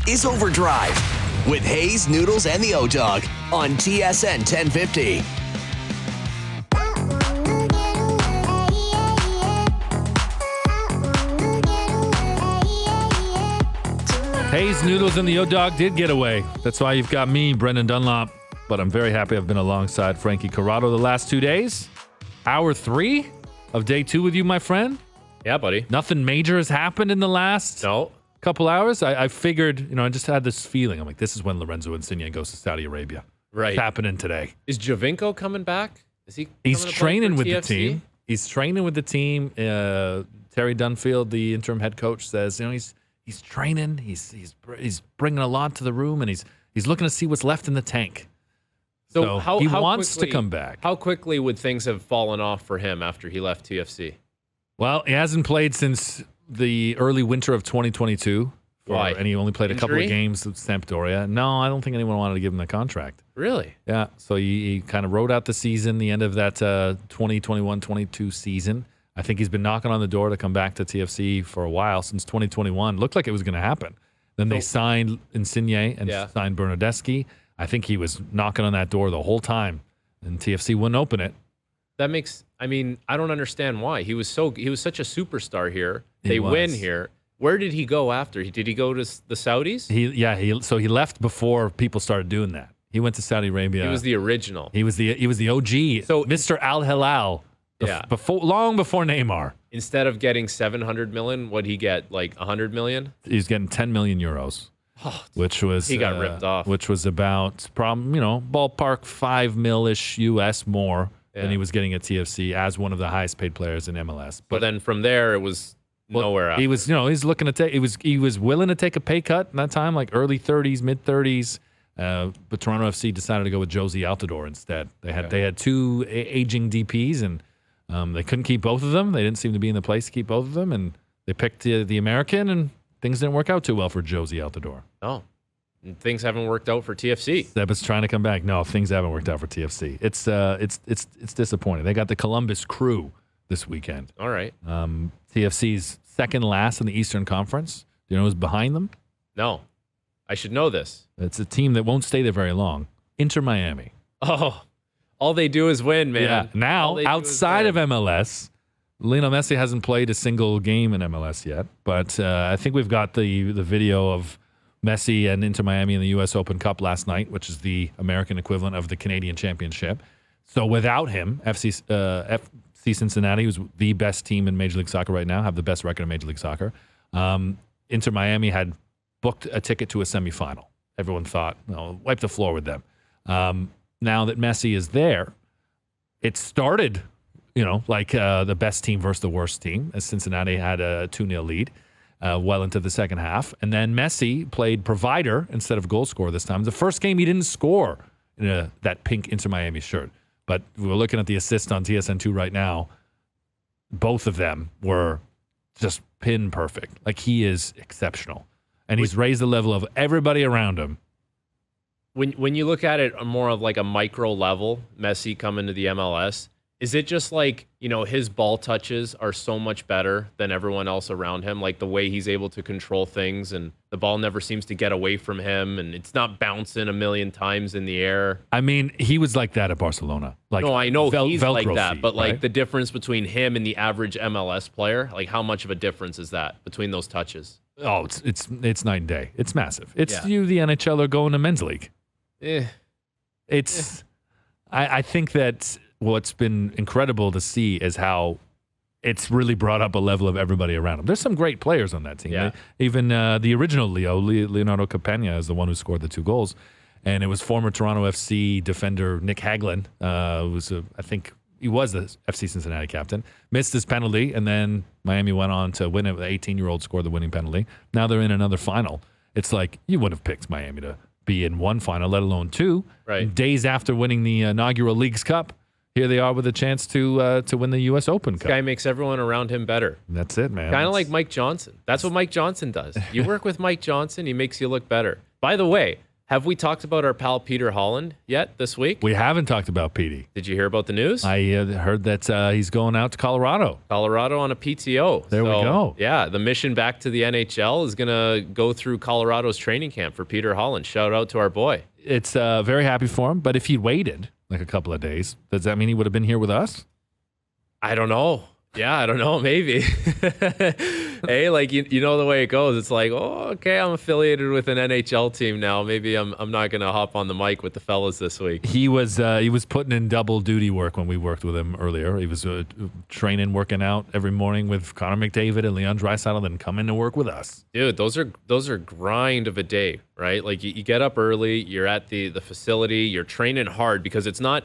is OverDrive with Hayes, Noodles, and the O-Dog on TSN 1050. Hayes, Noodles, and the O-Dog did get away. That's why you've got me, Brendan Dunlop. But I'm very happy I've been alongside Frankie Corrado the last 2 days. Hour 3 of day 2 with you, my friend. Yeah, buddy. Nothing major has happened in the last couple hours. I figured, I just had this feeling. I'm like, this is when Lorenzo Insigne goes to Saudi Arabia. Right. It's happening today. Is Giovinco coming back? Is he? He's training with the team. He's training with the team. Terry Dunfield, the interim head coach, says, he's training. He's bringing a lot to the room, and he's looking to see what's left in the tank. So he wants to come back. How quickly would things have fallen off for him after he left TFC? Well, he hasn't played since the early winter of 2022. Why? And he only played Injury? a couple of games with Sampdoria. No, I don't think anyone wanted to give him the contract. Really? Yeah. So he kind of rode out the season, the end of that 2021-22 season. I think he's been knocking on the door to come back to TFC for a while, since 2021. Looked like it was going to happen. Then they signed Insigne and signed Bernardeschi. I think he was knocking on that door the whole time, and TFC wouldn't open it. That makes, I don't understand why. He was such a superstar here. They win here. Where did he go after? Did he go to the Saudis? So he left before people started doing that. He went to Saudi Arabia. He was the original. He was the OG. So Mr. Al Hilal. Long before Neymar. Instead of getting 700 million, what'd he get? Like 100 million? He's getting 10 million euros. Which was he got ripped off. Which was about ballpark 5 mil-ish US more than he was getting at TFC as one of the highest paid players in MLS. But then from there it was nowhere else. He was he's looking to take he was willing to take a pay cut in that time, like early 30s, mid 30s. But Toronto FC decided to go with Josie Altidore instead. They had two aging DPs, and they couldn't keep both of them. They didn't seem to be in the place to keep both of them, and they picked the American, and things didn't work out too well for Josie Altidore. Oh, and things haven't worked out for TFC. Seb's trying to come back. No, things haven't worked out for TFC. It's disappointing. They got the Columbus Crew this weekend. All right. TFC's second last in the Eastern Conference. Do you know who's behind them? No. I should know this. It's a team that won't stay there very long. Inter Miami. Oh, all they do is win, man. Yeah. Now, outside of MLS, Lionel Messi hasn't played a single game in MLS yet, but I think we've got the video of Messi and Inter Miami in the U.S. Open Cup last night, which is the American equivalent of the Canadian Championship. So without him, FC Cincinnati, who's the best team in Major League Soccer right now, have the best record in Major League Soccer. Inter Miami had booked a ticket to a semifinal. Everyone thought, wipe the floor with them. Now that Messi is there, it started the best team versus the worst team, as Cincinnati had a 2-0 lead well into the second half. And then Messi played provider instead of goal scorer this time. The first game he didn't score in that pink Inter Miami shirt. But we're looking at the assist on TSN2 right now. Both of them were just pin perfect. Like, he is exceptional. And he's raised the level of everybody around him. When you look at it more of like a micro level, Messi coming to the MLS, is it just like, his ball touches are so much better than everyone else around him? Like the way he's able to control things, and the ball never seems to get away from him, and it's not bouncing a million times in the air. He was like that at Barcelona. No, I know he's like that, feet, but like right? the difference between him and the average MLS player, like how much of a difference is that between those touches? Oh, it's night and day. It's massive. It's you, the NHLer, going to men's league. I think that what's been incredible to see is how it's really brought up a level of everybody around him. There's some great players on that team. Yeah. Even the original Leonardo Capena, is the one who scored the 2 goals. And it was former Toronto FC defender Nick Hagelin, I think he was the FC Cincinnati captain, missed his penalty, and then Miami went on to win it. The 18-year-old scored the winning penalty. Now they're in another final. It's like, you wouldn't have picked Miami to be in one final, let alone 2. Right. And days after winning the inaugural Leagues Cup, here they are with a chance to win the U.S. Open Cup. This guy makes everyone around him better. That's it, man. Kind of like Mike Johnson. That's what Mike Johnson does. You work with Mike Johnson, he makes you look better. By the way, Have we talked about our pal Peter Holland yet this week? We haven't talked about Petey. Did you hear about the news? I heard that he's going out to Colorado. Colorado on a PTO. There we go. Yeah, the mission back to the NHL is going to go through Colorado's training camp for Peter Holland. Shout out to our boy. It's very happy for him, but if he'd waited like a couple of days, does that mean he would have been here with us? I don't know. Yeah, I don't know. Maybe. Hey, like you know the way it goes. It's like, oh, okay, I'm affiliated with an NHL team now. Maybe I'm not gonna hop on the mic with the fellas this week. He was putting in double duty work when we worked with him earlier. He was training, working out every morning with Connor McDavid and Leon Draisaitl, then come in to work with us. Dude, those are grind of a day, right? Like you get up early, you're at the facility, you're training hard because it's not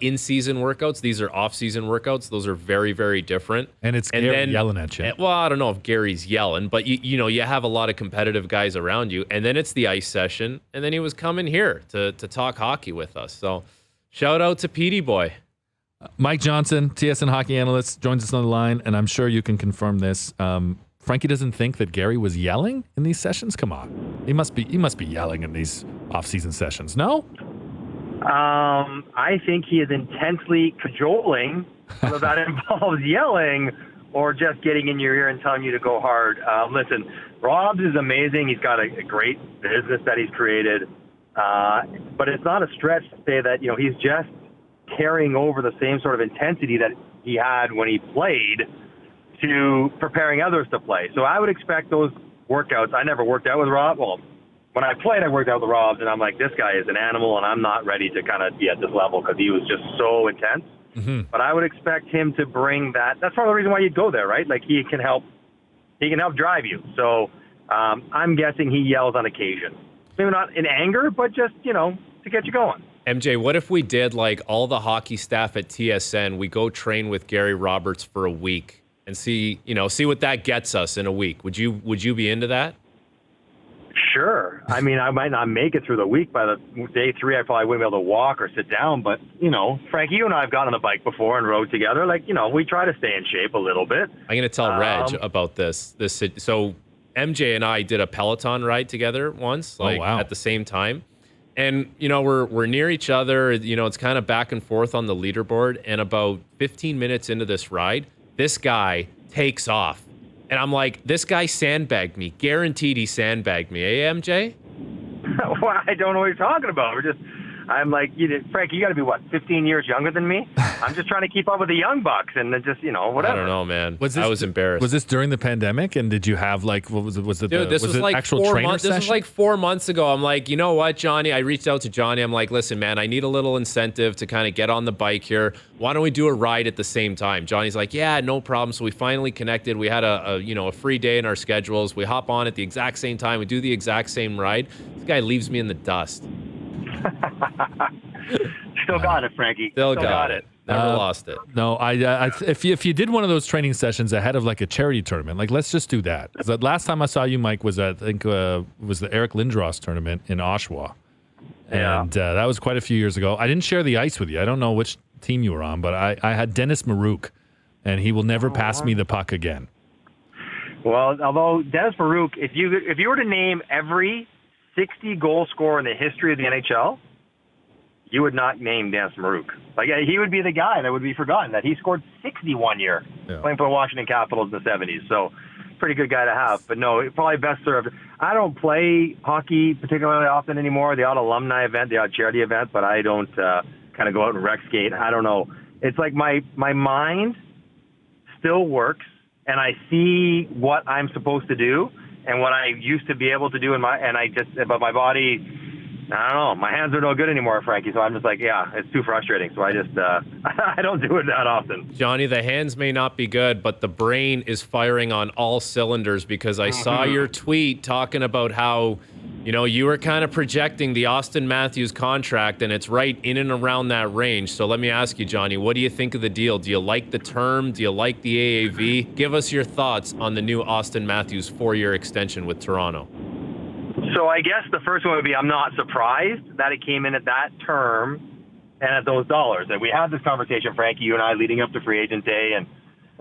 in-season workouts. These are off-season workouts. Those are very, very different. And Gary then, yelling at you. Well, I don't know if Gary's yelling, but you have a lot of competitive guys around you. And then it's the ice session. And then he was coming here to talk hockey with us. So shout out to Petey boy. Mike Johnson, TSN hockey analyst, joins us on the line, and I'm sure you can confirm this. Frankie doesn't think that Gary was yelling in these sessions. Come on, he must be yelling in these off-season sessions. No. I think he is intensely cajoling, whether that involves yelling or just getting in your ear and telling you to go hard. Listen, Rob's is amazing. He's got a great business that he's created. But it's not a stretch to say that, he's just carrying over the same sort of intensity that he had when he played to preparing others to play. So I would expect those workouts. I never worked out with Rob. Well, when I played, I worked out with Robs, and I'm like, this guy is an animal, and I'm not ready to kind of be at this level because he was just so intense. Mm-hmm. But I would expect him to bring that. That's part of the reason why you'd go there, right? Like he can help drive you. So I'm guessing he yells on occasion. Maybe not in anger, but just, to get you going. MJ, what if we did like all the hockey staff at TSN, we go train with Gary Roberts for a week and see what that gets us in a week? Would you be into that? Sure. I mean, I might not make it through the week. By the day 3, I probably wouldn't be able to walk or sit down. But, Frankie, you and I have gotten on the bike before and rode together. Like, we try to stay in shape a little bit. I'm going to tell Reg about this. So MJ and I did a Peloton ride together once, at the same time. And, we're near each other. It's kind of back and forth on the leaderboard. And about 15 minutes into this ride, this guy takes off. And I'm like, this guy sandbagged me. Guaranteed he sandbagged me. Eh, MJ? Well, I don't know what you're talking about. I'm like, Frank, you got to be, 15 years younger than me? I'm just trying to keep up with the young bucks and then just, whatever. I don't know, man. I was embarrassed. Was this during the pandemic? And did you have, what was it? Dude, this was like actual 4 trainer months. session? This was like 4 months ago. I'm like, you know what, Johnny? I reached out to Johnny. I'm like, listen, man, I need a little incentive to kind of get on the bike here. Why don't we do a ride at the same time? Johnny's like, yeah, no problem. So we finally connected. We had a free day in our schedules. We hop on at the exact same time. We do the exact same ride. This guy leaves me in the dust. Still got it, Frankie. Still got it. Never lost it. No, if you did one of those training sessions ahead of like a charity tournament, like let's just do that. Because the last time I saw you, Mike, was was the Eric Lindros tournament in Oshawa, and that was quite a few years ago. I didn't share the ice with you. I don't know which team you were on, but I had Dennis Marouk, and he will never pass me the puck again. Well, although Dennis Marouk, if you were to name every 60 goal scorer in the history of the NHL, you would not name Dennis Marouk. Like, he would be the guy that would be forgotten, that he scored 60 one year playing for the Washington Capitals in the 70s. So, pretty good guy to have. But no, probably best served. I don't play hockey particularly often anymore, the odd alumni event, the odd charity event, but I don't kind of go out and rec skate. I don't know. It's like my mind still works, and I see what I'm supposed to do and what I used to be able to do but my body, I don't know, my hands are no good anymore, Frankie. So I'm just like, it's too frustrating. So I just, I don't do it that often. Johnny, the hands may not be good, but the brain is firing on all cylinders because I saw your tweet talking about how, you were kind of projecting the Auston Matthews contract, and it's right in and around that range. So let me ask you, Johnny, what do you think of the deal? Do you like the term? Do you like the AAV? Give us your thoughts on the new Auston Matthews 4-year extension with Toronto. So I guess the first one would be, I'm not surprised that it came in at that term and at those dollars. And we had this conversation, Frankie, you and I, leading up to free agent day, and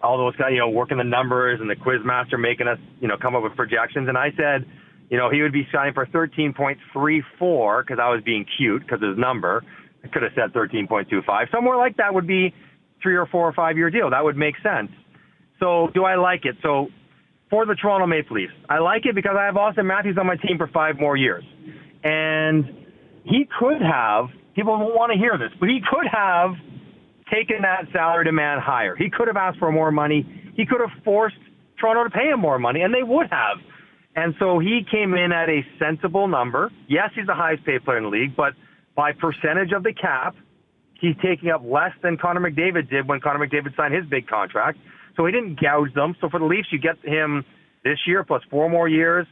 all those guys, working the numbers and the quiz master making us, come up with projections. And I said, he would be signing for 13.34 because I was being cute because his number. I could have said 13.25. Somewhere like that would be 3 or 4 or 5 year deal. That would make sense. So do I like it? So for the Toronto Maple Leafs, I like it because I have Auston Matthews on my team for 5 more years. And he could have, people won't want to hear this, but he could have taken that salary demand higher. He could have asked for more money. He could have forced Toronto to pay him more money, and they would have. And so he came in at a sensible number. Yes, he's the highest paid player in the league, but by percentage of the cap, he's taking up less than Connor McDavid did when Connor McDavid signed his big contract. So he didn't gouge them. So for the Leafs, you get him this year plus 4 more years,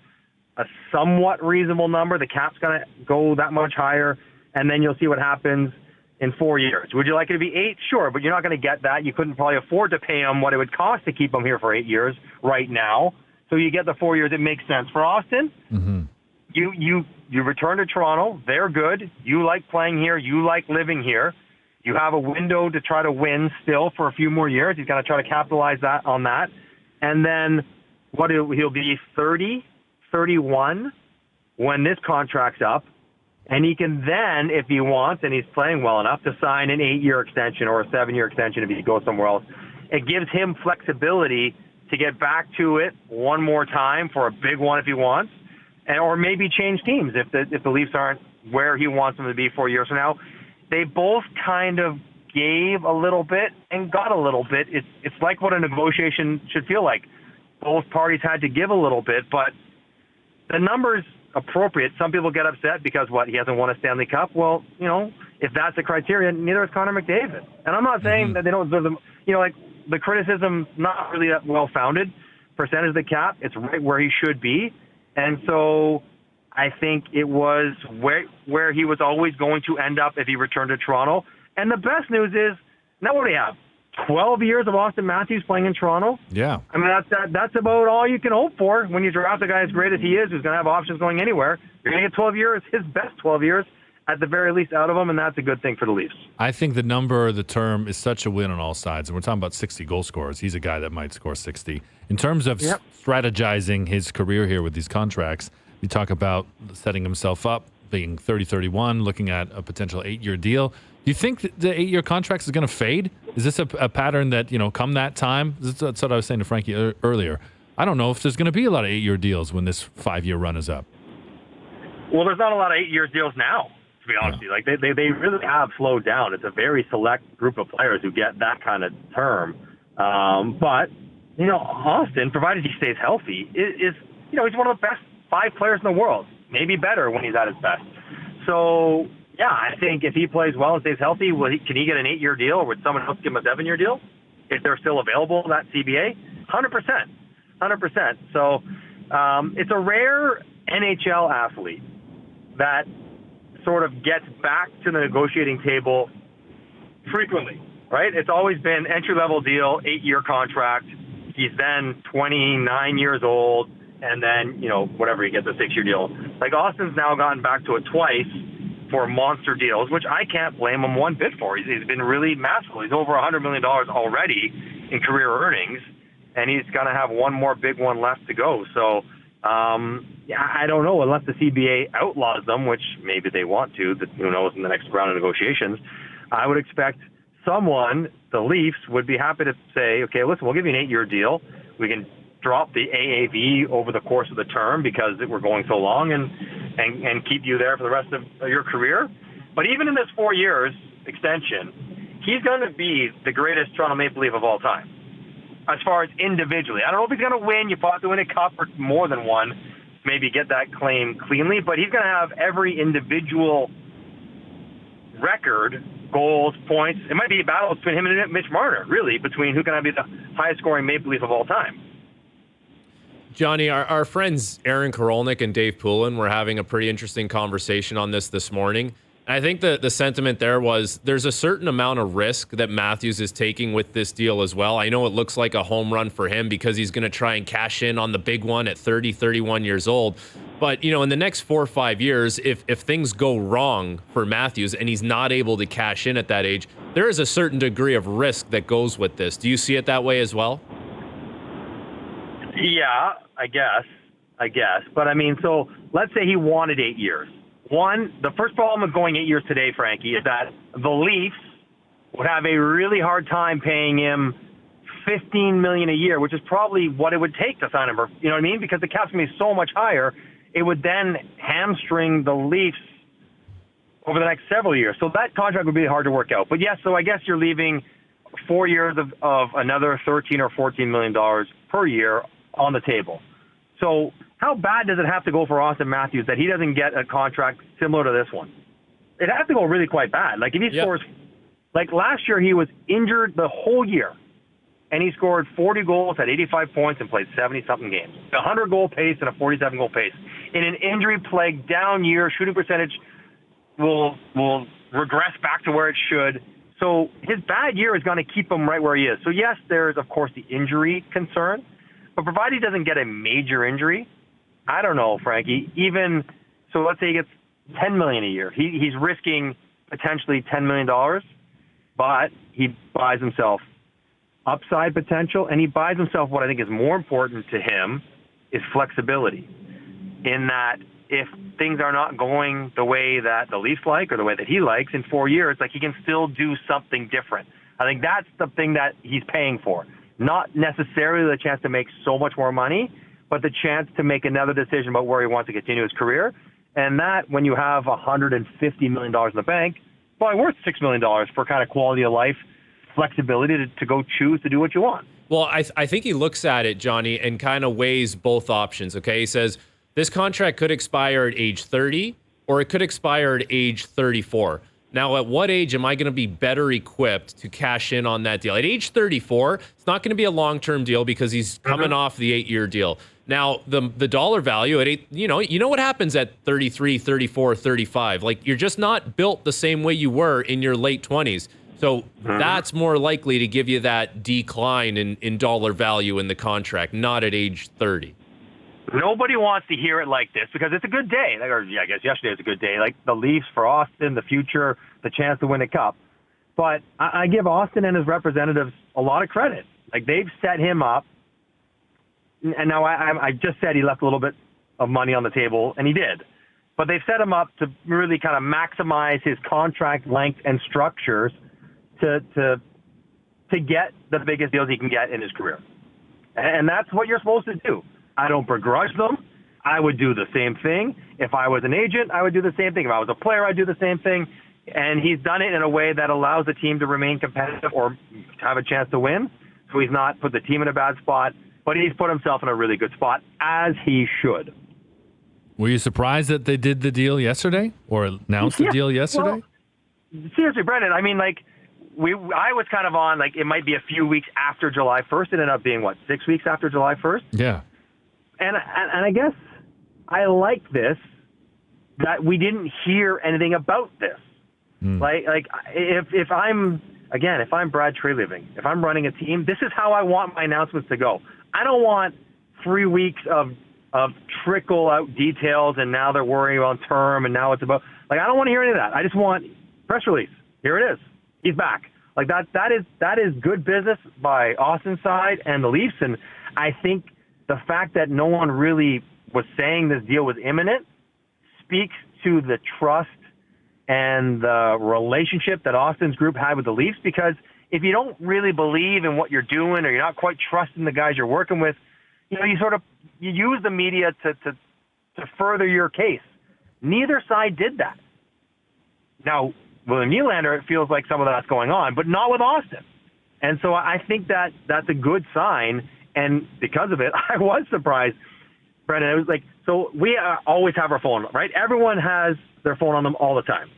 a somewhat reasonable number. The cap's going to go that much higher, and then you'll see what happens in 4 years. Would you like it to be 8? Sure, but you're not going to get that. You couldn't probably afford to pay him what it would cost to keep him here for 8 years right now. So you get the 4 years. It makes sense. For Auston, you return to Toronto. They're good. You like playing here. You like living here. You have a window to try to win still for a few more years. He's got to try to capitalize on that. And then he'll be 30, 31 when this contract's up. And he can then, if he wants, and he's playing well enough, to sign an 8-year extension or a 7-year extension if he goes somewhere else. It gives him flexibility to get back to it one more time for a big one if he wants, or maybe change teams if the Leafs aren't where he wants them to be 4 years from now. They both kind of gave a little bit and got a little bit. It's like what a negotiation should feel like. Both parties had to give a little bit, but the number's appropriate. Some people get upset because, he hasn't won a Stanley Cup? Well, if that's the criteria, neither is Connor McDavid. And I'm not saying that they don't deserve them. The criticism's not really that well-founded. Percentage of the cap, it's right where he should be. And so I think it was where he was always going to end up if he returned to Toronto. And the best news is, now what do you have? 12 years of Auston Matthews playing in Toronto? Yeah. I mean, that's about all you can hope for when you draft a guy as great as he is, who's going to have options going anywhere. You're going to get 12 years, his best 12 years, at the very least out of him, and that's a good thing for the Leafs. I think the number, the term, is such a win on all sides. And we're talking about 60 goal scorers. He's a guy that might score 60. In terms of strategizing his career here with these contracts, you talk about setting himself up, being 30-31, looking at a potential 8-year deal. Do you think the 8-year contracts is going to fade? Is this a pattern that, come that time? That's what I was saying to Frankie earlier. I don't know if there's going to be a lot of 8-year deals when this 5-year run is up. Well, there's not a lot of 8-year deals now, to be honest with you. Like, they really have slowed down. It's a very select group of players who get that kind of term. But, Auston, provided he stays healthy, is he's one of the best 5 players in the world, maybe better when he's at his best. So, yeah, I think if he plays well and stays healthy, can he get an 8-year deal, or would someone else give him a 7-year deal if they're still available, that CBA? 100%. So it's a rare NHL athlete that sort of gets back to the negotiating table frequently, right? It's always been entry-level deal, 8-year contract. He's then 29 years old, and then, whatever, he gets a 6-year deal. Like, Austin's now gotten back to it twice for monster deals, which I can't blame him one bit for. He's been really masterful. He's over $100 million already in career earnings, and he's going to have one more big one left to go. So, I don't know, unless the CBA outlaws them, which maybe they want to, who knows, in the next round of negotiations. I would expect someone, the Leafs, would be happy to say, okay, listen, we'll give you an 8-year deal. We can drop the AAV over the course of the term because we're going so long and keep you there for the rest of your career. But even in this 4 years extension, he's going to be the greatest Toronto Maple Leaf of all time as far as individually. I don't know if he's going to win. You probably have to win a cup or more than one, maybe get that claim cleanly, but he's going to have every individual record, goals, points. It might be a battle between him and Mitch Marner, really, between who can be the highest scoring Maple Leaf of all time. Johnny, our friends Aaron Korolnik and Dave Poulin were having a pretty interesting conversation on this morning. And I think the sentiment there was there's a certain amount of risk that Matthews is taking with this deal as well. I know it looks like a home run for him because he's going to try and cash in on the big one at 30, 31 years old. But, in the next 4 or 5 years, if things go wrong for Matthews and he's not able to cash in at that age, there is a certain degree of risk that goes with this. Do you see it that way as well? Yeah, I guess. I guess. But, I mean, so let's say he wanted 8 years. One, the first problem with going 8 years today, Frankie, is that the Leafs would have a really hard time paying him $15 million a year, which is probably what it would take to sign him. You know what I mean? Because the cap's going to be so much higher, it would then hamstring the Leafs over the next several years. So that contract would be hard to work out. But yes, so I guess you're leaving 4 years of another $13 or $14 million per year on the table. So how bad does it have to go for Auston Matthews that he doesn't get a contract similar to this one? It has to go really quite bad. Like if he scores, like last year he was injured the whole year, and he scored 40 goals, had 85 points, and played 70-something games. A 100-goal pace and a 47-goal pace. In an injury-plagued down year, shooting percentage will regress back to where it should. So his bad year is going to keep him right where he is. So yes, there's, of course, the injury concern. But provided he doesn't get a major injury, I don't know, Frankie. Even, so let's say he gets $10 million a year. He's risking potentially $10 million, but he buys himself upside potential, and he buys himself what I think is more important to him is flexibility. In that if things are not going the way that the Leafs like or the way that he likes in 4 years, like he can still do something different. I think that's the thing that he's paying for. Not necessarily the chance to make so much more money, but the chance to make another decision about where he wants to continue his career. And that, when you have $150 million in the bank, probably worth $6 million for kind of quality of life, flexibility to go choose to do what you want. Well, I think he looks at it, Johnny, and kind of weighs both options, okay? He says, this contract could expire at age 30, or it could expire at age 34. Now, at what age am I going to be better equipped to cash in on that deal? At age 34, it's not going to be a long-term deal because he's coming off the 8-year deal. Now, the dollar value at you know what happens at 33, 34, 35. Like, you're just not built the same way you were in your late 20s. So that's more likely to give you that decline in dollar value in the contract, not at age 30. Nobody wants to hear it like this because it's a good day. Or, yeah, I guess yesterday was a good day. Like the Leafs for Auston, the future, the chance to win a cup. But I give Auston and his representatives a lot of credit. Like they've set him up. And now I just said he left a little bit of money on the table, and he did. But they've set him up to really kind of maximize his contract length and structures to get the biggest deals he can get in his career. And that's what you're supposed to do. I don't begrudge them. I would do the same thing. If I was an agent, I would do the same thing. If I was a player, I'd do the same thing. And he's done it in a way that allows the team to remain competitive or have a chance to win. So he's not put the team in a bad spot, but he's put himself in a really good spot, as he should. Were you surprised that they did the deal yesterday or announced the deal yesterday? Well, seriously, Brendan, I mean, like, I was kind of on, like, it might be a few weeks after July 1st. It ended up being, 6 weeks after July 1st? Yeah. And I guess I like this, that we didn't hear anything about this. Like if I'm Brad Treliving, if I'm running a team, this is how I want my announcements to go. I don't want 3 weeks of trickle out details and now they're worrying about term and now it's about, I don't want to hear any of that. I just want press release. Here it is. He's back. Like that is good business by Austin's side and the Leafs. And I think the fact that no one really was saying this deal was imminent speaks to the trust and the relationship that Austin's group had with the Leafs, because if you don't really believe in what you're doing or you're not quite trusting the guys you're working with, you use the media to further your case. Neither side did that. Now, with Nylander, it feels like some of that's going on, but not with Austin. And so I think that's a good sign. And because of it, I was surprised, Brendan. It was like, so we always have our phone, right? Everyone has their phone on them all the time.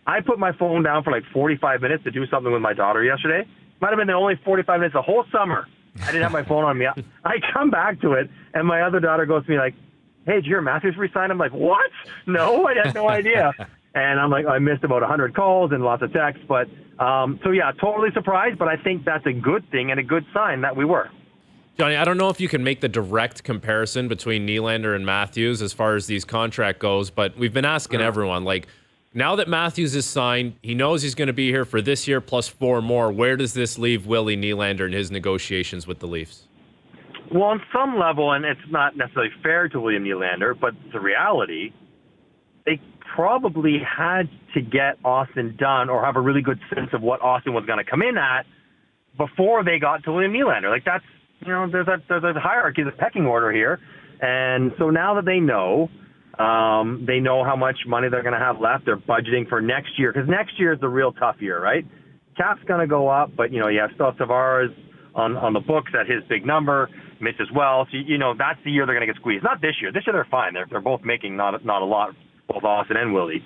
I put my phone down for 45 minutes to do something with my daughter yesterday. Might have been the only 45 minutes the whole summer. I didn't have my phone on me. I come back to it, and my other daughter goes to me like, hey, did you hear Matthews resigned? I'm like, what? No, I had no idea. And I'm like, I missed about 100 calls and lots of texts. But, so yeah, totally surprised, but I think that's a good thing and a good sign that we were. Johnny, I don't know if you can make the direct comparison between Nylander and Matthews as far as these contract goes, but we've been asking everyone, now that Matthews is signed, he knows he's going to be here for this year plus 4 more. Where does this leave Willie Nylander in his negotiations with the Leafs? Well, on some level, and it's not necessarily fair to William Nylander, but the reality, they probably had to get Auston done or have a really good sense of what Auston was going to come in at before they got to William Nylander. Like that's, there's a hierarchy, there's a pecking order here. And so now that they know how much money they're going to have left, they're budgeting for next year, because next year is the real tough year, right? Cap's going to go up, but, you have still Tavares on the books at his big number, Mitch as well. So, that's the year they're going to get squeezed. Not this year. This year they're fine. They're both making not a lot, both Auston and Willie.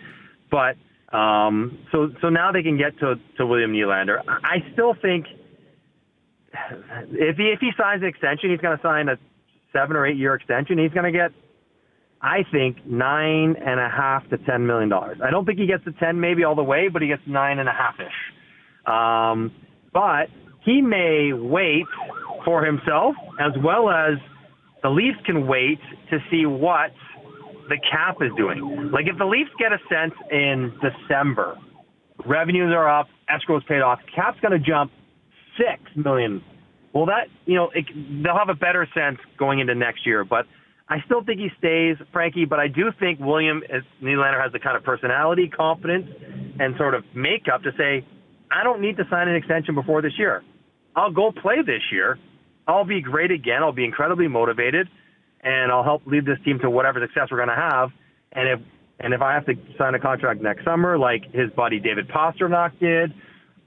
But so now they can get to William Nylander. I still think if he signs an extension, he's going to sign a 7 or 8 year extension. He's going to get, I think, $9.5 to $10 million. I don't think he gets to 10 maybe all the way, but he gets 9.5-ish. But he may wait for himself, as well as the Leafs can wait to see what the cap is doing. Like if the Leafs get a sense in December, revenues are up, escrow's paid off, cap's going to jump $6 million. Well, that, they'll have a better sense going into next year. But I still think he stays, Frankie, but I do think William Nylander has the kind of personality, confidence, and sort of makeup to say, I don't need to sign an extension before this year. I'll go play this year. I'll be great again. I'll be incredibly motivated, and I'll help lead this team to whatever success we're going to have. And if I have to sign a contract next summer, like his buddy David Pastrnak did,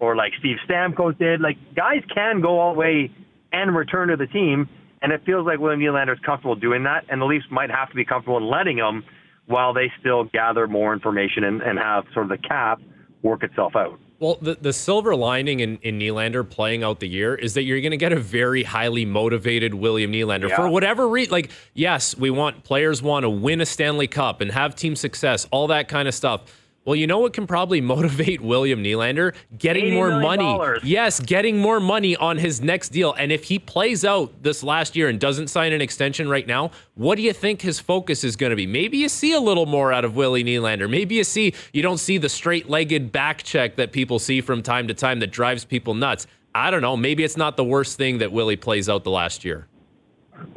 or like Steve Stamkos did, like guys can go all the way and return to the team. And it feels like William Nylander is comfortable doing that, and the Leafs might have to be comfortable in letting him while they still gather more information and have sort of the cap work itself out. Well, the silver lining in Nylander playing out the year is that you're going to get a very highly motivated William Nylander. Yeah. For whatever reason, like, yes, players want to win a Stanley Cup and have team success, all that kind of stuff. Well, you know what can probably motivate William Nylander? Getting more money. Yes, getting more money on his next deal. And if he plays out this last year and doesn't sign an extension right now, what do you think his focus is going to be? Maybe you see a little more out of Willie Nylander. Maybe you don't see the straight-legged back check that people see from time to time that drives people nuts. I don't know. Maybe it's not the worst thing that Willie plays out the last year.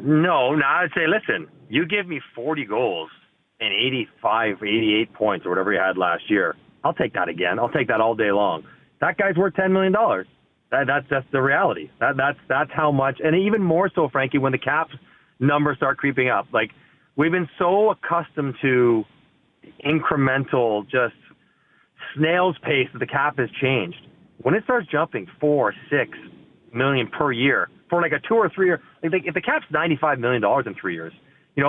No, I'd say, listen, you give me 40 goals and 85, 88 points or whatever he had last year, I'll take that again. I'll take that all day long. That guy's worth $10 million. That's the reality. That's how much, and even more so, Frankie, when the cap numbers start creeping up. Like, we've been so accustomed to incremental, just snail's pace that the cap has changed. When it starts jumping $4-6 million per year for like a 2 or 3 year, like if the cap's $95 million in 3 years,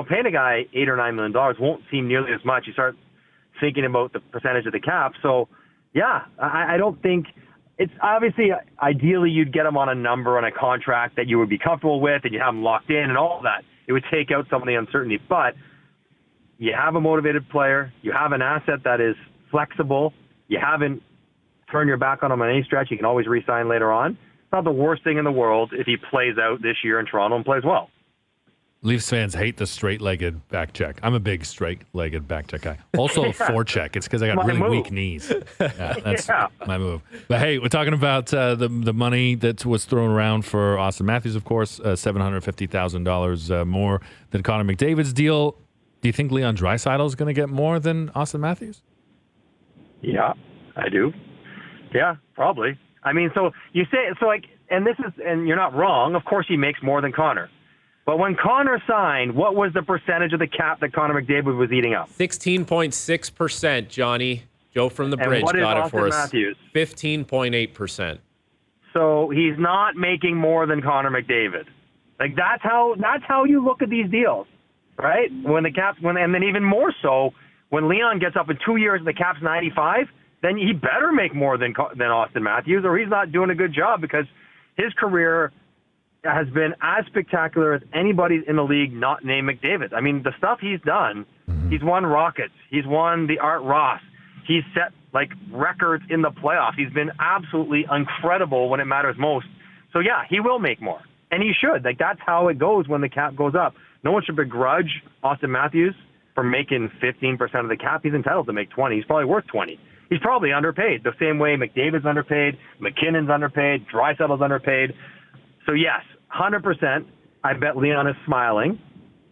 paying a guy $8 or $9 million won't seem nearly as much. You start thinking about the percentage of the cap. So, yeah, I don't think it's obviously ideally you'd get him on a number on a contract that you would be comfortable with and you have him locked in and all of that. It would take out some of the uncertainty. But you have a motivated player. You have an asset that is flexible. You haven't turned your back on him on any stretch. You can always re-sign later on. It's not the worst thing in the world if he plays out this year in Toronto and plays well. Leafs fans hate the straight-legged back check. I'm a big straight-legged back check guy. Also, forecheck. It's because I got really weak knees. Yeah, that's my move. But hey, we're talking about the money that was thrown around for Auston Matthews, of course, $750,000 more than Connor McDavid's deal. Do you think Leon Draisaitl is going to get more than Auston Matthews? Yeah, I do. Yeah, probably. I mean, so you say so, like, and you're not wrong. Of course, he makes more than Connor. But when Connor signed, what was the percentage of the cap that Connor McDavid was eating up? 16.6%, Johnny. Joe from the Bridge got it for us. Matthews? 15.8%. So he's not making more than Connor McDavid. Like that's how you look at these deals, right? And then even more so when Leon gets up in 2 years and the cap's 95, then he better make more than Auston Matthews, or he's not doing a good job because his career has been as spectacular as anybody in the league not named McDavid. I mean, the stuff he's done, he's won Rockets, he's won the Art Ross, he's set like records in the playoffs. He's been absolutely incredible when it matters most. So yeah, he will make more, and he should. Like that's how it goes when the cap goes up. No one should begrudge Auston Matthews for making 15% of the cap. He's entitled to make 20. He's probably worth 20. He's probably underpaid the same way McDavid's underpaid, McKinnon's underpaid, Draisaitl's underpaid. So yes, 100%. I bet Leon is smiling.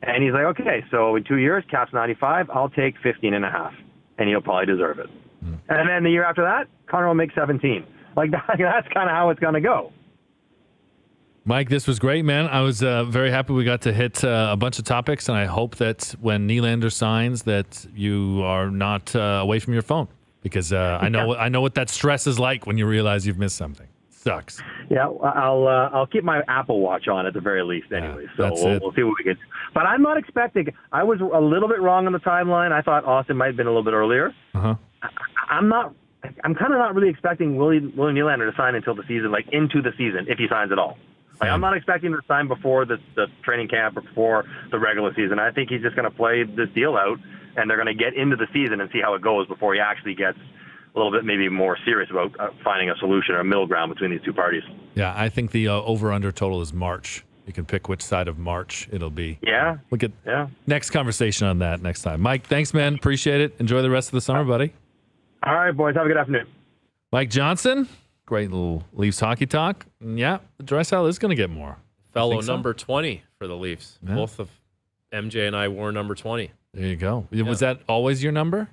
And he's like, okay, so in 2 years, cap's 95, I'll take 15.5. And he'll probably deserve it. And then the year after that, Connor will make 17. Like, that's kind of how it's going to go. Mike, this was great, man. I was very happy we got to hit a bunch of topics, and I hope that when Nylander signs that you are not away from your phone, because I know what that stress is like when you realize you've missed something. Sucks. Yeah, I'll keep my Apple Watch on at the very least anyway. So we'll see what we get. But I'm not expecting. I was a little bit wrong on the timeline. I thought Austin might have been a little bit earlier. Uh-huh. I'm kind of not really expecting William Nylander to sign until the season, like into the season, if he signs at all. Like, I'm not expecting him to sign before the training camp or before the regular season. I think he's just going to play this deal out, and they're going to get into the season and see how it goes before he actually gets a little bit maybe more serious about finding a solution or a middle ground between these two parties. Yeah, I think the over-under total is March. You can pick which side of March it'll be. Yeah. Look at next conversation on that next time. Mike, thanks, man. Appreciate it. Enjoy the rest of the summer, buddy. All right, boys. Have a good afternoon. Mike Johnson, great little Leafs hockey talk. Yeah, Draisaitl is going to get more. Fellow number 20 for the Leafs. Yeah. Both of MJ and I wore number 20. There you go. Yeah. Was that always your number?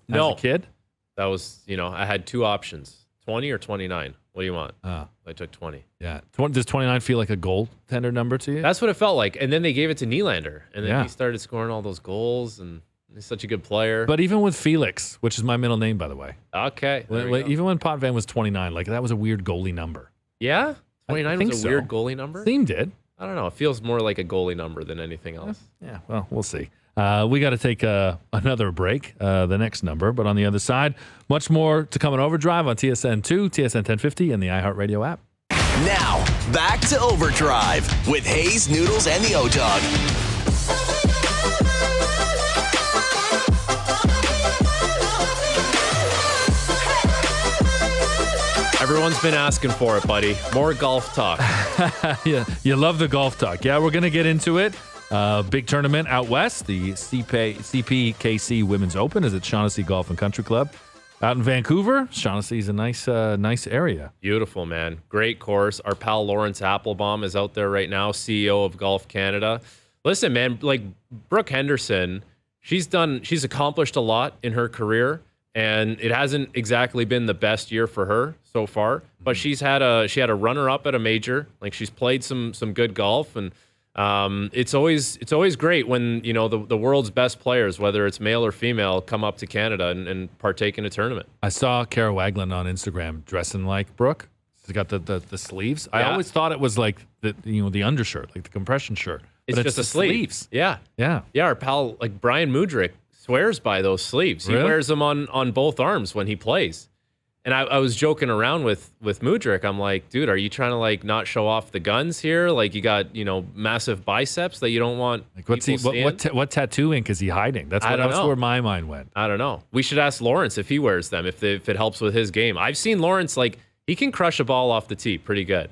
No. As a kid? That was, I had two options, 20 or 29. What do you want? I took 20. Yeah. Does 29 feel like a goaltender number to you? That's what it felt like. And then they gave it to Nylander. And then he started scoring all those goals, and he's such a good player. But even with Felix, which is my middle name, by the way. Okay. Even when Potvin was 29, like that was a weird goalie number. Yeah? 29 was a weird goalie number? Seemed it. I don't know. It feels more like a goalie number than anything else. Yeah, well, we'll see. We got to take another break, the next number. But on the other side, much more to come on OverDrive on TSN 2, TSN 1050, and the iHeartRadio app. Now, back to OverDrive with Hayes, Noodles, and the O-Dog. Everyone's been asking for it, buddy. More golf talk. Yeah, you love the golf talk. Yeah, we're going to get into it. Big tournament out west, the CPKC Women's Open is at Shaughnessy Golf and Country Club. Out in Vancouver, Shaughnessy is a nice area. Beautiful, man. Great course. Our pal Lawrence Applebaum is out there right now, CEO of Golf Canada. Listen, man, like Brooke Henderson, she's accomplished a lot in her career, and it hasn't exactly been the best year for her so far. But she had a runner-up at a major. Like, she's played some good golf, and it's always great when the world's best players, whether it's male or female, come up to Canada and partake in a tournament. I saw Kara Wagland on Instagram dressing like Brooke. She's got the sleeves. Yeah. I always thought it was like the undershirt, like the compression shirt. It's just the sleeves. Yeah. Our pal like Brian Mudryk swears by those sleeves. He wears them on both arms when he plays. And I was joking around with Mudryk. I'm like, dude, are you trying to like not show off the guns here? Like, you got massive biceps that you don't want. Like, what's he? What tattoo ink is he hiding? That's where my mind went. I don't know. We should ask Lawrence if he wears them. If it helps with his game. I've seen Lawrence, like, he can crush a ball off the tee pretty good.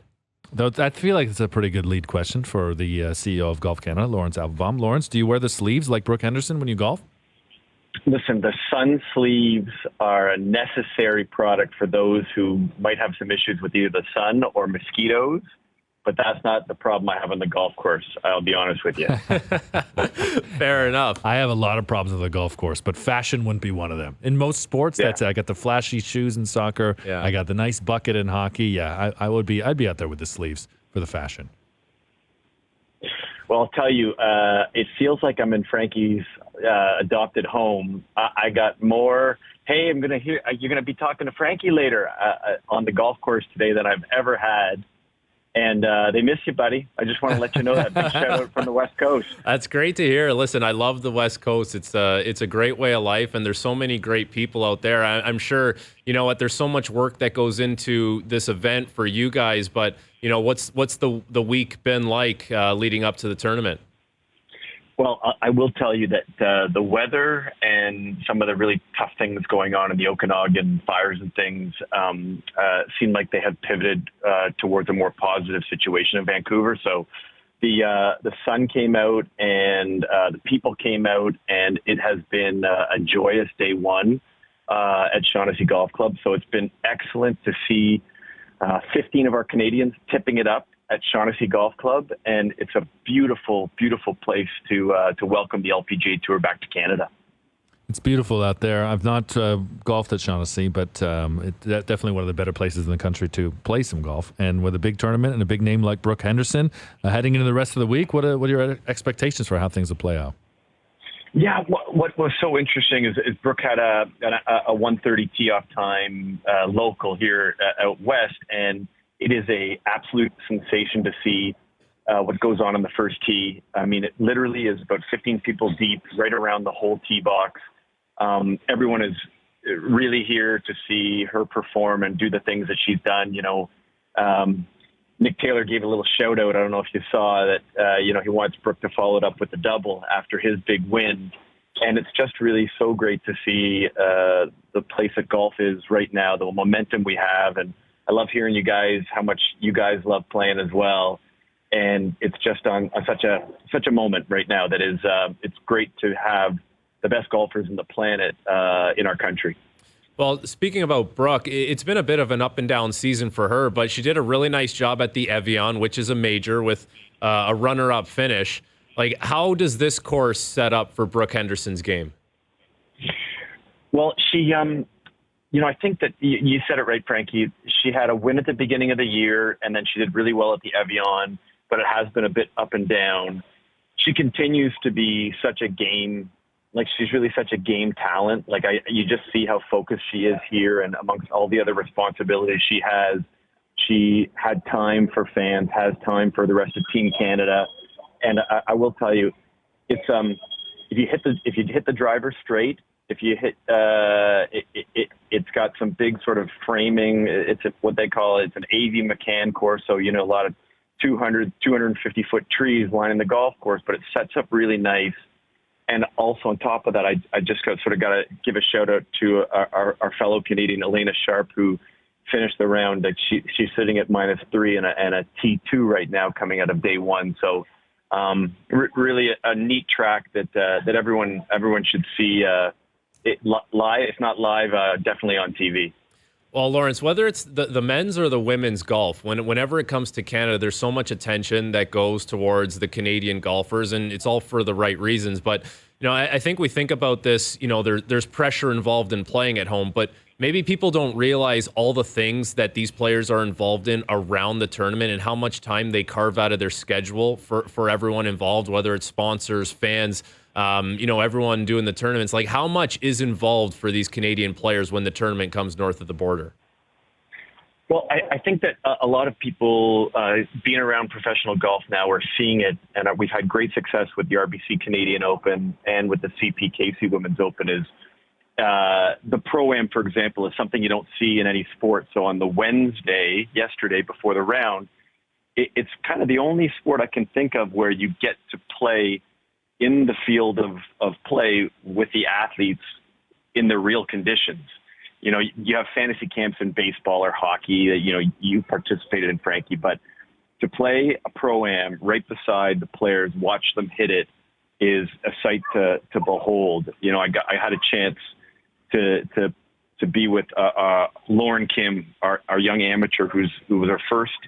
Though I feel like it's a pretty good lead question for the CEO of Golf Canada, Lawrence Applebaum. Lawrence, do you wear the sleeves like Brooke Henderson when you golf? Listen, the sun sleeves are a necessary product for those who might have some issues with either the sun or mosquitoes, but that's not the problem I have on the golf course, I'll be honest with you. Fair enough. I have a lot of problems with the golf course, but fashion wouldn't be one of them. In most sports, that's it. I got the flashy shoes in soccer. Yeah. I got the nice bucket in hockey. Yeah, I'd be out there with the sleeves for the fashion. Well, I'll tell you, it feels like I'm in Frankie's adopted home. I got more, hey, you're going to be talking to Frankie later on the golf course today than I've ever had. And they miss you, buddy. I just want to let you know that. Big shout out from the West Coast. That's great to hear. Listen, I love the West Coast. It's a great way of life, and there's so many great people out there. I'm sure, you know what, there's so much work that goes into this event for you guys, but, what's the week been like leading up to the tournament? Well, I will tell you that the weather and some of the really tough things going on in the Okanagan fires and things seem like they have pivoted towards a more positive situation in Vancouver. So the sun came out and the people came out, and it has been a joyous day one at Shaughnessy Golf Club. So it's been excellent to see 15 of our Canadians tipping it up at Shaughnessy Golf Club, and it's a beautiful, beautiful place to welcome the LPGA Tour back to Canada. It's beautiful out there. I've not golfed at Shaughnessy, but it's definitely one of the better places in the country to play some golf. And with a big tournament and a big name like Brooke Henderson, heading into the rest of the week, what are your expectations for how things will play out? Yeah, what was so interesting is Brooke had a 1:30 tee-off time local here out west, and it is a absolute sensation to see what goes on the first tee. I mean, it literally is about 15 people deep right around the whole tee box. Everyone is really here to see her perform and do the things that she's done. Nick Taylor gave a little shout out. I don't know if you saw that, he wants Brooke to follow it up with the double after his big win. And it's just really so great to see the place that golf is right now, the momentum we have. And I love hearing you guys, how much you guys love playing as well. And it's just on such a moment right now that is, it's great to have the best golfers in the planet in our country. Well, speaking about Brooke, it's been a bit of an up and down season for her, but she did a really nice job at the Evian, which is a major, with a runner-up finish. Like, how does this course set up for Brooke Henderson's game? Well, she, I think that you said it right, Frankie. She had a win at the beginning of the year, and then she did really well at the Evian, but it has been a bit up and down. She continues to be such a game. Like, she's really such a game talent. Like, you just see how focused she is here, and amongst all the other responsibilities she has, she had time for fans, has time for the rest of Team Canada. And I will tell you, it's if you hit the driver straight, if you hit it's got some big sort of framing. It's what they call it's an A.V. McCann course, so a lot of 250 foot trees lining the golf course, but it sets up really nice. And also on top of that, I just got to give a shout out to our fellow Canadian, Elena Sharp, who finished the round. Like she's sitting at -3 and a T2 right now coming out of day one. So really a neat track that everyone should see live, if not live, definitely on TV. Well, Lawrence, whether it's the men's or the women's golf, whenever it comes to Canada, there's so much attention that goes towards the Canadian golfers, and it's all for the right reasons. But, I think we think about this, there's pressure involved in playing at home, but maybe people don't realize all the things that these players are involved in around the tournament and how much time they carve out of their schedule for everyone involved, whether it's sponsors, fans, everyone doing the tournaments. Like, how much is involved for these Canadian players when the tournament comes north of the border? Well, I think that a lot of people being around professional golf now are seeing it, and we've had great success with the RBC Canadian Open and with the CPKC Women's Open. Is the Pro-Am, for example, is something you don't see in any sport. So on the Wednesday, yesterday, before the round, it's kind of the only sport I can think of where you get to play in the field of play with the athletes in the real conditions. You have fantasy camps in baseball or hockey that, you participated in, Frankie, but to play a Pro-Am right beside the players, watch them hit it, is a sight to behold. I had a chance to be with Lauren Kim, our young amateur, who was our first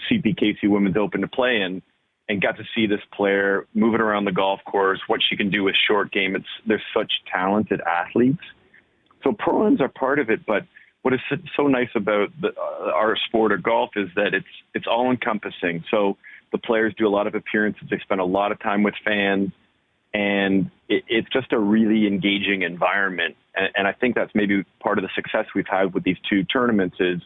CPKC Women's Open to play in, and got to see this player moving around the golf course, what she can do with short game. They're such talented athletes. So Pro-Ams are part of it, but what is so nice about our sport of golf is that it's all encompassing. So the players do a lot of appearances. They spend a lot of time with fans, and it's just a really engaging environment. And I think that's maybe part of the success we've had with these two tournaments is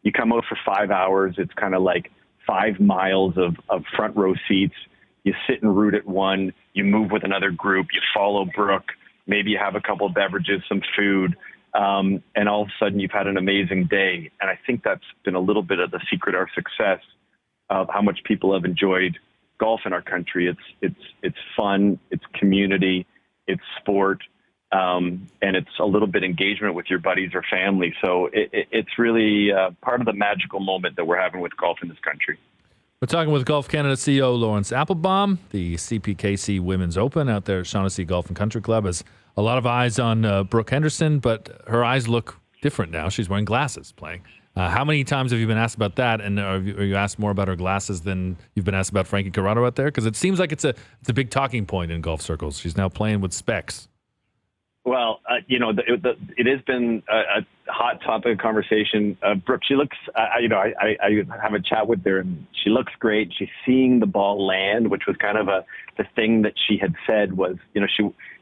you come out for 5 hours. It's kind of like 5 miles of front row seats. You sit and root at one. You move with another group. You follow Brooke. Maybe you have a couple of beverages, some food, and all of a sudden you've had an amazing day. And I think that's been a little bit of the secret of our success of how much people have enjoyed golf in our country. It's fun, it's community, it's sport, and it's a little bit engagement with your buddies or family. So it's really part of the magical moment that we're having with golf in this country. We're talking with Golf Canada CEO Lawrence Applebaum. The CPKC Women's Open out there at Shaughnessy Golf and Country Club has a lot of eyes on Brooke Henderson, but her eyes look different now. She's wearing glasses playing How many times have you been asked about that? And are you asked more about her glasses than you've been asked about Frankie Corrado out there? Because it seems like it's a big talking point in golf circles. She's now playing with specs. Well, it has been a hot topic of conversation. Brooke, she looks, I have a chat with her, and she looks great. She's seeing the ball land, which was kind of the thing that she had said was,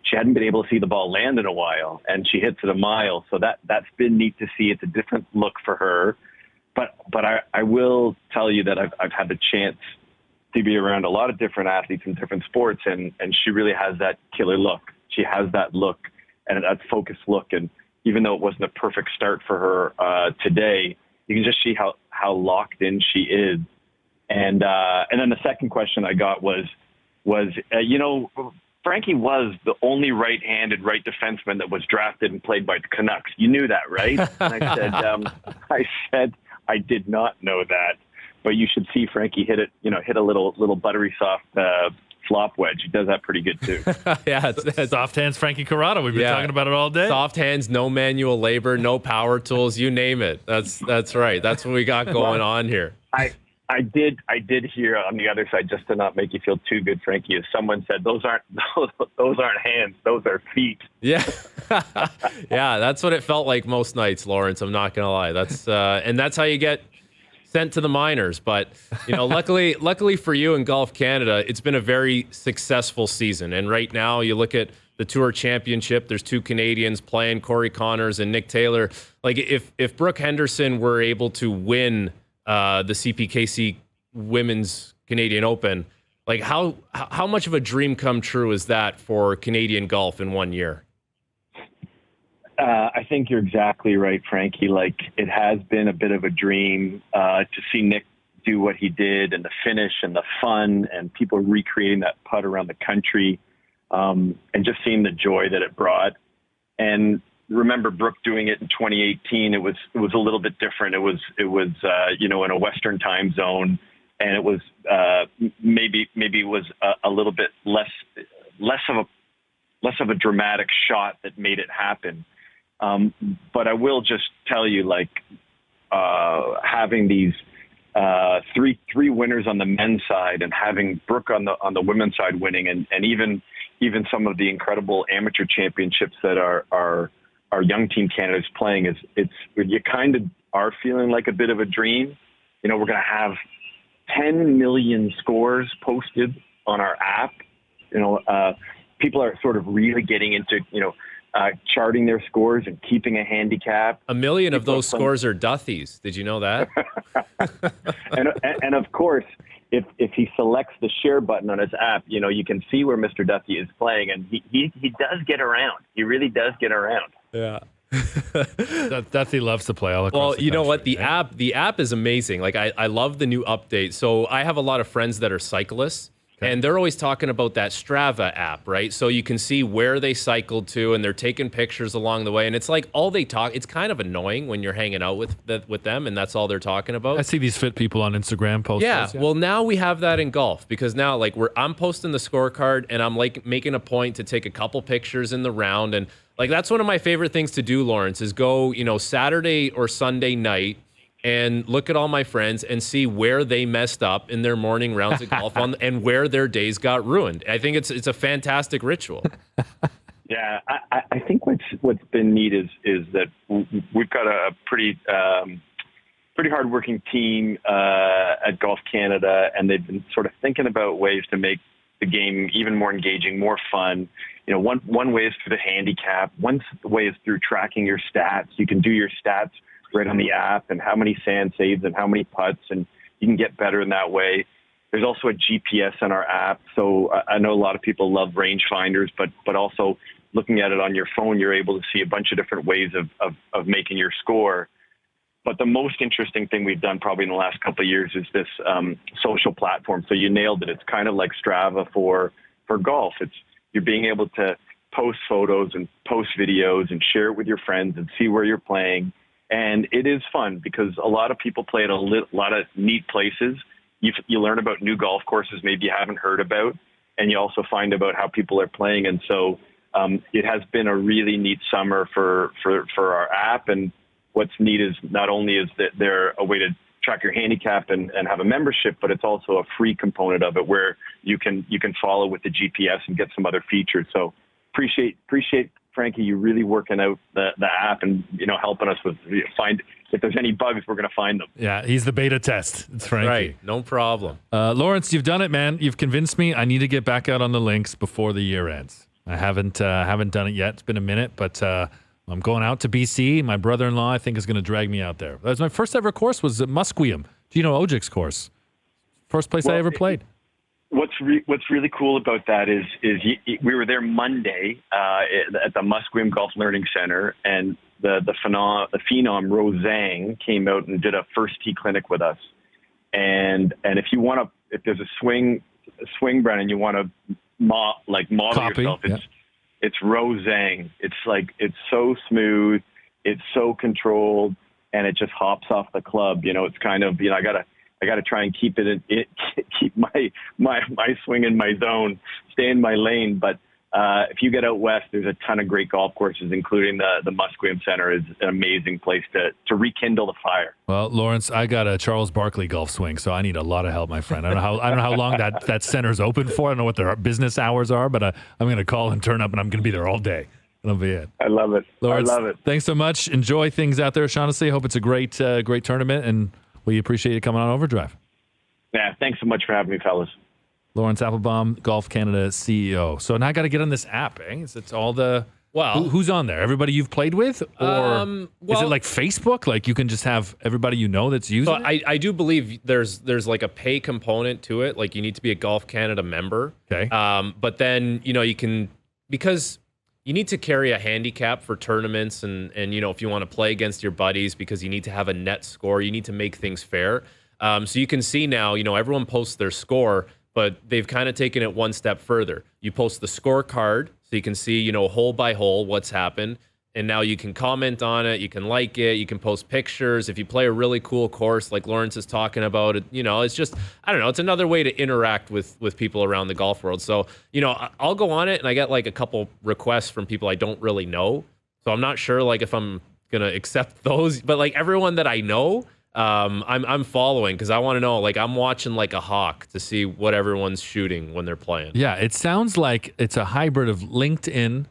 she hadn't been able to see the ball land in a while, and she hits it a mile. So that's been neat to see. It's a different look for her. But I will tell you that I've had the chance to be around a lot of different athletes in different sports, and she really has that killer look. She has that look and that focused look. And even though it wasn't a perfect start for her today, you can just see how locked in she is. And then the second question I got was Frankie was the only right-handed right defenseman that was drafted and played by the Canucks. You knew that, right? And I said I did not know that, but you should see Frankie hit a little buttery soft flop wedge. He does that pretty good too. Yeah, it's Soft hands Frankie Corrado. We've been talking about it all day. Soft hands, no manual labor, no power tools, you name it. That's right. That's what we got going on here. I did hear on the other side, just to not make you feel too good, Frankie, as someone said, those aren't hands, those are feet. Yeah. Yeah, that's what it felt like most nights, Lawrence. I'm not gonna lie. That's how you get sent to the minors. But luckily for you in Golf Canada, it's been a very successful season. And right now, you look at the Tour Championship. There's two Canadians playing, Corey Connors and Nick Taylor. Like if Brooke Henderson were able to win the CPKC Women's Canadian Open, like how much of a dream come true is that for Canadian golf in 1 year? I think you're exactly right, Frankie. Like, it has been a bit of a dream to see Nick do what he did, and the finish and the fun and people recreating that putt around the country, and just seeing the joy that it brought. And remember Brooke doing it in 2018. It was a little bit different. It was in a Western time zone, and it was maybe it was a little bit less of a dramatic shot that made it happen. But I will just tell you, like, having these three winners on the men's side, and having Brooke on the women's side winning, and even some of the incredible amateur championships that our young team Canada is playing, you kind of are feeling like a bit of a dream. We're going to have 10 million scores posted on our app. People are sort of really getting into, charting their scores and keeping a handicap. 1 million of those scores are Duthie's. Did you know that? and of course, if he selects the share button on his app, you can see where Mr. Duthie is playing, and he does get around. He really does get around. Yeah. Duthie loves to play all across Well, the you know country, what? The app is amazing. Like, I love the new update. So I have a lot of friends that are cyclists. And they're always talking about that Strava app, right? So you can see where they cycled to, and they're taking pictures along the way. And it's like all they talk. It's kind of annoying when you're hanging out with them, and that's all they're talking about. I see these fit people on Instagram post. Yeah. Well, now we have that in golf, because now, like, I'm posting the scorecard, and I'm like making a point to take a couple pictures in the round, and like that's one of my favorite things to do, Lawrence, is go Saturday or Sunday night and look at all my friends and see where they messed up in their morning rounds of golf and where their days got ruined. I think it's a fantastic ritual. Yeah, I think what's been neat is that we've got a pretty hardworking team at Golf Canada, and they've been sort of thinking about ways to make the game even more engaging, more fun. One way is through the handicap. One way is through tracking your stats. You can do your stats right on the app, and how many sand saves and how many putts, and you can get better in that way. There's also a GPS on our app. So I know a lot of people love rangefinders, but also looking at it on your phone, you're able to see a bunch of different ways of making your score. But the most interesting thing we've done probably in the last couple of years is this social platform. So you nailed it. It's kind of like Strava for golf. You're being able to post photos and post videos and share it with your friends and see where you're playing. And it is fun because a lot of people play at a lot of neat places. You learn about new golf courses maybe you haven't heard about, and you also find about how people are playing. And so it has been a really neat summer for our app. And what's neat is not only is that they're a way to track your handicap and have a membership, but it's also a free component of it where you can follow with the GPS and get some other features. So appreciate Frankie, you really working out the app and helping us with find if there's any bugs, we're going to find them. Yeah, he's the beta test. It's Frankie. Right, no problem. Lawrence, you've done it, man. You've convinced me. I need to get back out on the links before the year ends. I haven't done it yet. It's been a minute, but I'm going out to BC. My brother-in-law, I think, is going to drag me out there. That was my first ever course. Was at Musqueam, Gino Ojic's course. First place I ever played. What's really cool about that is we were there Monday at the Musqueam Golf Learning Center, and the phenom Rose Zhang came out and did a first tee clinic with us. And if there's a swing, Brennan, you want to model Copy, yourself. It's Rose Zhang. It's so smooth, it's so controlled, and it just hops off the club. It's kind of I got to try and keep keep my swing in my zone, stay in my lane. But if you get out west, there's a ton of great golf courses, including the Musqueam Center is an amazing place to rekindle the fire. Well, Lawrence, I got a Charles Barkley golf swing, so I need a lot of help, my friend. I don't know how long that center's open for. I don't know what their business hours are, but I'm going to call and turn up, and I'm going to be there all day. That'll be it. I love it. Lawrence, I love it. Thanks so much. Enjoy things out there, Shaughnessy. Hope it's a great tournament, and we appreciate you coming on OverDrive. Yeah, thanks so much for having me, fellas. Lawrence Applebaum, Golf Canada CEO. So now I got to get on this app, eh? It's all the... Well, who's on there? Everybody you've played with? Or is it like Facebook? Like you can just have everybody you know that's using it? I do believe there's like a pay component to it. Like you need to be a Golf Canada member. Okay. But then, you can... Because... You need to carry a handicap for tournaments and if you want to play against your buddies because you need to have a net score, you need to make things fair. So you can see now, everyone posts their score, but they've kind of taken it one step further. You post the scorecard so you can see, hole by hole what's happened. And now you can comment on it, you can like it, you can post pictures. If you play a really cool course like Lawrence is talking about, it's just, I don't know, it's another way to interact with people around the golf world. So, I'll go on it and I get like a couple requests from people I don't really know. So I'm not sure like if I'm going to accept those, but like everyone that I know, I'm following because I want to know, like I'm watching like a hawk to see what everyone's shooting when they're playing. Yeah, it sounds like it's a hybrid of LinkedIn,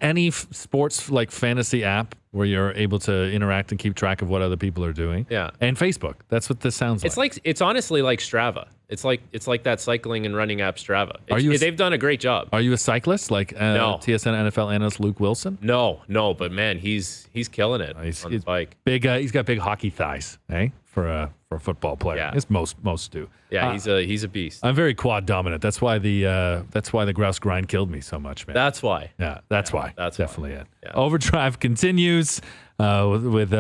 any sports like fantasy app where you're able to interact and keep track of what other people are doing. Yeah. And Facebook. That's what this sounds like. It's honestly like Strava. It's like that cycling and running app Strava. They've done a great job. Are you a cyclist like No. TSN NFL analyst Luke Wilson? No, but man, he's killing it on the bike. Big. He's got big hockey thighs, eh? For a football player. Yeah. I guess most do. Yeah, he's a beast. I'm very quad dominant. That's why the grouse grind killed me so much, man. That's why. Yeah, that's why. That's definitely why. it. Yeah. OverDrive continues with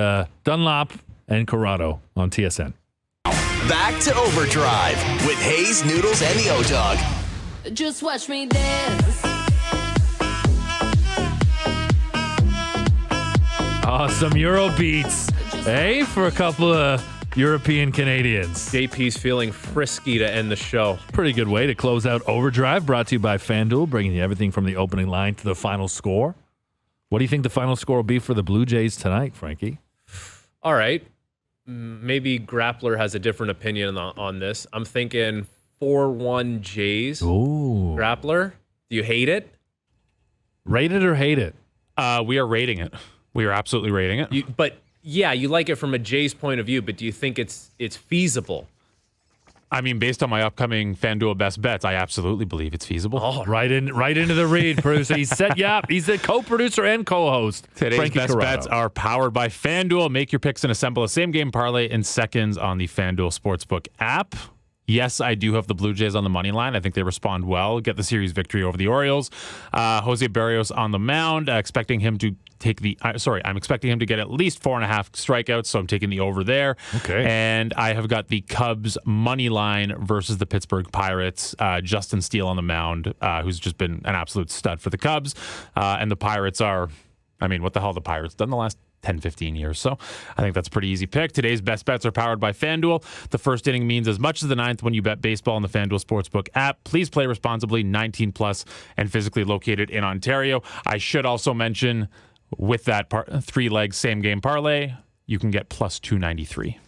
Dunlop and Corrado on TSN. Back to OverDrive with Hayes, Noodles, and the O-Dog. Just watch me dance. Some Euro beats, eh? For a couple of European Canadians. JP's feeling frisky to end the show. Pretty good way to close out OverDrive, brought to you by FanDuel, bringing you everything from the opening line to the final score. What do you think the final score will be for the Blue Jays tonight, Frankie? All right. Maybe Grappler has a different opinion on this. I'm thinking 4-1 Jays. Ooh. Grappler, do you hate it? Rate it or hate it? We are rating it. We are absolutely rating it. You like it from a Jays point of view, but do you think it's feasible? I mean, based on my upcoming FanDuel best bets, I absolutely believe it's feasible. Oh, right into the read, producer. He's set you up. He's the co-producer and co-host. Today's Frankie best Corrado. bets are powered by FanDuel. Make your picks and assemble a same-game parlay in seconds on the FanDuel Sportsbook app. Yes, I do have the Blue Jays on the money line. I think they respond well, get the series victory over the Orioles. Jose Barrios on the mound, expecting him to I'm expecting him to get at least 4.5 strikeouts, so I'm taking the over there. Okay. And I have got the Cubs money line versus the Pittsburgh Pirates. Justin Steele on the mound, who's just been an absolute stud for the Cubs. And the Pirates are, what the hell have the Pirates done the last 10, 15 years. So I think that's a pretty easy pick. Today's best bets are powered by FanDuel. The first inning means as much as the ninth when you bet baseball on the FanDuel Sportsbook app. Please play responsibly, 19 plus, and physically located in Ontario. I should also mention with that 3-leg same game parlay, you can get plus 293.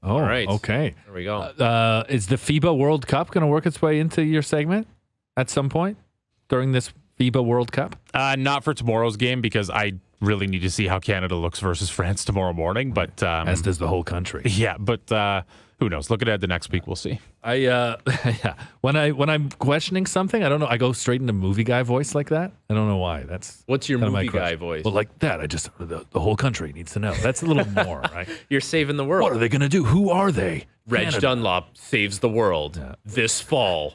Oh, All right. okay. There we go. Is the FIBA World Cup going to work its way into your segment at some point during this FIBA World Cup? Not for tomorrow's game because I really need to see how Canada looks versus France tomorrow morning. But As does the whole country. yeah, but who knows? Looking ahead to next week, we'll see. Yeah. When I'm questioning something, I don't know. I go straight into movie guy voice like that. I don't know why. That's What's your kinda my movie guy question. voice? Well, like that. The whole country needs to know. That's a little more, right? You're saving the world. What are they going to do? Who are they? Reg Canada. Dunlop saves the world this fall.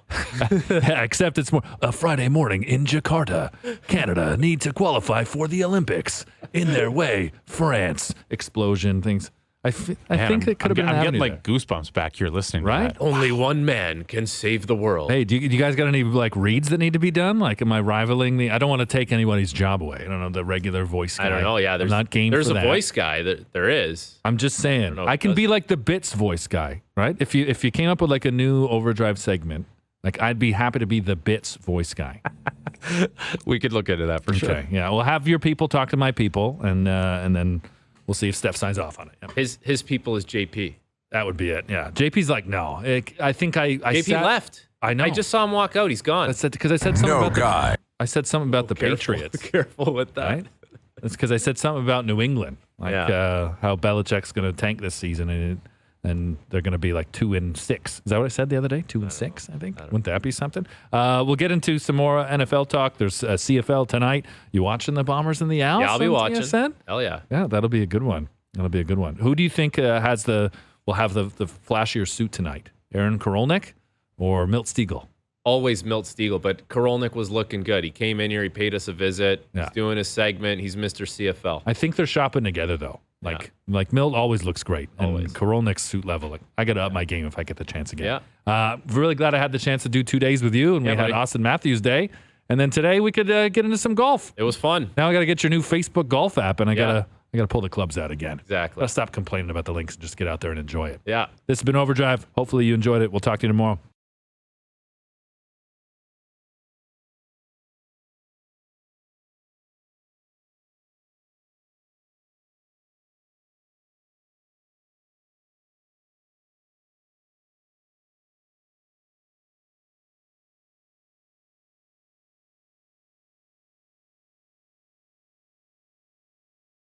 Except it's more a Friday morning in Jakarta. Canada need to qualify for the Olympics. In their way, France. Explosion things. I think it could have been an I'm getting avenue like goosebumps back here listening Right? to that. Only one man can save the world. Hey, do you guys got any like reads that need to be done? Like, am I rivaling the? I don't want to take anybody's job away. I don't know the regular voice guy. I don't know. Yeah, I'm not game there's for a that. voice guy. There is. I'm just saying, know I if can it be does. like the bits voice guy, right? If you came up with like a new OverDrive segment, like I'd be happy to be the bits voice guy. We could look into that for sure. Okay, yeah. Well, have your people talk to my people, and then we'll see if Steph signs off on it. Yeah. His people is JP. That would be it. Yeah. JP's like, no. I think I JP left. I know. I just saw him walk out. He's gone. I said because I said something about I said something about the Careful. Patriots. Careful with that. Right? It's because I said something about New England, like how Belichick's going to tank this season, and they're going to be like 2-6. Is that what I said the other day? 2-6, I think. Wouldn't that be something? We'll get into some more NFL talk. There's CFL tonight. You watching the Bombers and the Owls? Yeah, I'll be on watching. TSN? Hell yeah. Yeah, that'll be a good one. That'll be a good one. Who do you think will have the flashier suit tonight? Aaron Korolnik or Milt Stegall? Always Milt Stegall, but Korolnik was looking good. He came in here. He paid us a visit. Yeah. He's doing his segment. He's Mr. CFL. I think they're shopping together though. Like Milt always looks great. And Always. Korolnik's suit level. Like I got to up my game if I get the chance again. Yeah. Really glad I had the chance to do 2 days with you, and we had buddy. Auston Matthews Day, and then today we could get into some golf. It was fun. Now I got to get your new Facebook golf app, and I gotta pull the clubs out again. Exactly. Gotta stop complaining about the links and just get out there and enjoy it. Yeah. This has been OverDrive. Hopefully you enjoyed it. We'll talk to you tomorrow.